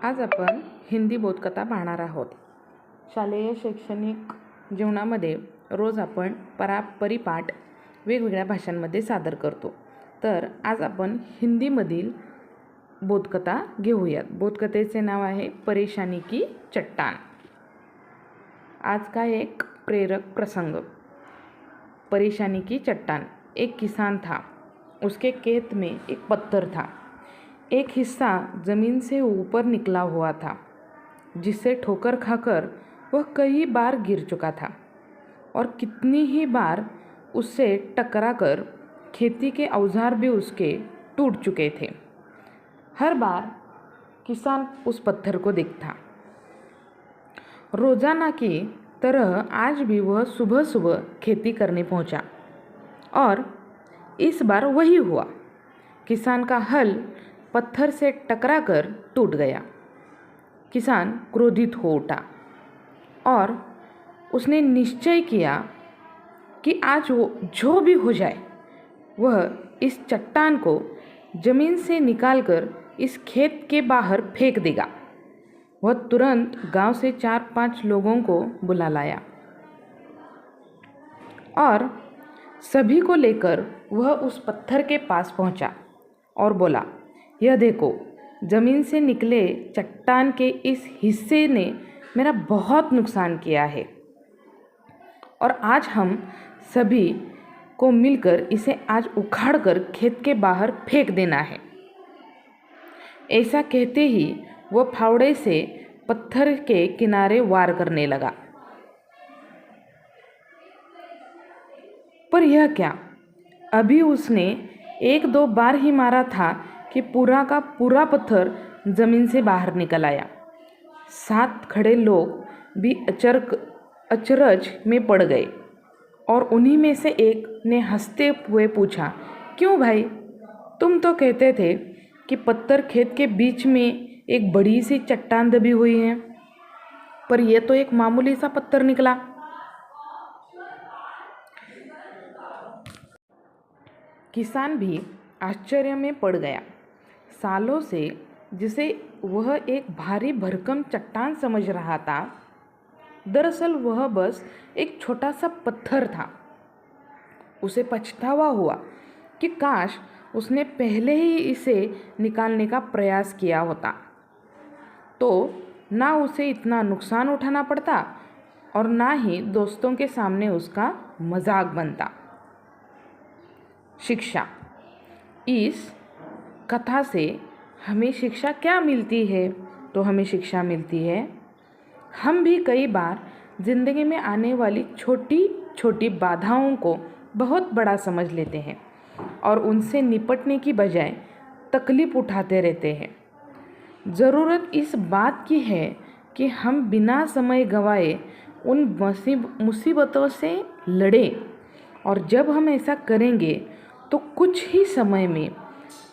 आज आपण हिंदी बोधकथा पाहणार आहोत. शालेय शैक्षणिक जीवनामध्ये रोज आपण परिपाठ वेगवेगळ्या भाषांमध्ये सादर करतो. तर आज आपण हिंदीमधील बोधकथा घेऊयात. बोधकथेचे नाव आहे परेशानी की चट्टान. आज का एक प्रेरक प्रसंग. परेशानी की चट्टान. एक किसान था. उसके खेत में एक पत्थर था. एक हिस्सा ज़मीन से ऊपर निकला हुआ था, जिससे ठोकर खाकर वह कई बार गिर चुका था और कितनी ही बार उससे टकराकर खेती के औजार भी उसके टूट चुके थे. हर बार किसान उस पत्थर को देखता. रोज़ाना की तरह आज भी वह सुबह सुबह खेती करने पहुंचा और इस बार वही हुआ. किसान का हल पत्थर से टकराकर टूट गया. किसान क्रोधित हो उठा और उसने निश्चय किया कि आज वो जो भी हो जाए वह इस चट्टान को ज़मीन से निकालकर इस खेत के बाहर फेंक देगा. वह तुरंत गांव से 4-5 लोगों को बुला लाया और सभी को लेकर वह उस पत्थर के पास पहुंचा और बोला, यह देखो, ज़मीन से निकले चट्टान के इस हिस्से ने मेरा बहुत नुकसान किया है और आज हम सभी को मिलकर इसे आज उखाड़कर खेत के बाहर फेंक देना है. ऐसा कहते ही वह फावड़े से पत्थर के किनारे वार करने लगा. पर यह क्या, अभी उसने 1-2 बार ही मारा था कि पूरा का पूरा पत्थर ज़मीन से बाहर निकल आया. साथ खड़े लोग भी अचरज में पड़ गए और उन्हीं में से एक ने हंसते हुए पूछा, क्यों भाई, तुम तो कहते थे कि पत्थर खेत के बीच में एक बड़ी सी चट्टान दबी हुई है, पर यह तो एक मामूली सा पत्थर निकला. किसान भी आश्चर्य में पड़ गया. सालों से जिसे वह एक भारी भरकम चट्टान समझ रहा था, दरअसल वह बस एक छोटा सा पत्थर था. उसे पछतावा हुआ कि काश उसने पहले ही इसे निकालने का प्रयास किया होता, तो ना उसे इतना नुकसान उठाना पड़ता और ना ही दोस्तों के सामने उसका मजाक बनता. शिक्षा. इस कथा से हमें शिक्षा क्या मिलती है? तो हमें शिक्षा मिलती है, हम भी कई बार ज़िंदगी में आने वाली छोटी छोटी बाधाओं को बहुत बड़ा समझ लेते हैं और उनसे निपटने की बजाय तकलीफ उठाते रहते हैं. ज़रूरत इस बात की है कि हम बिना समय गंवाए उन मुसीबतों से लड़ें, और जब हम ऐसा करेंगे तो कुछ ही समय में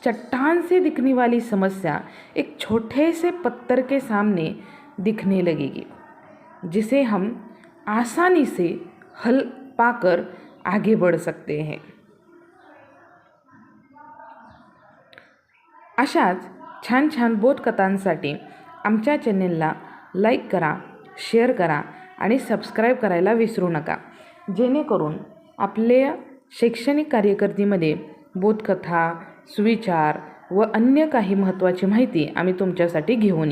चट्टान से दिखने वाली समस्या एक छोटे से पत्थर के सामने दिखने लगेगी, जिसे हम आसानी से हल पाकर आगे बढ़ सकते हैं. अशाच छान छान बोधकथांसाठी आमच्या चॅनेलला लाईक करा, शेअर करा आणि सबस्क्राईब करायला विसरू नका, जेणेकरून आपल्या शैक्षणिक कारकिर्दीमध्ये बोधकथा, सुविचार व अन्य काही महत्त्वाची माहिती आम्ही तुमच्यासाठी घेऊन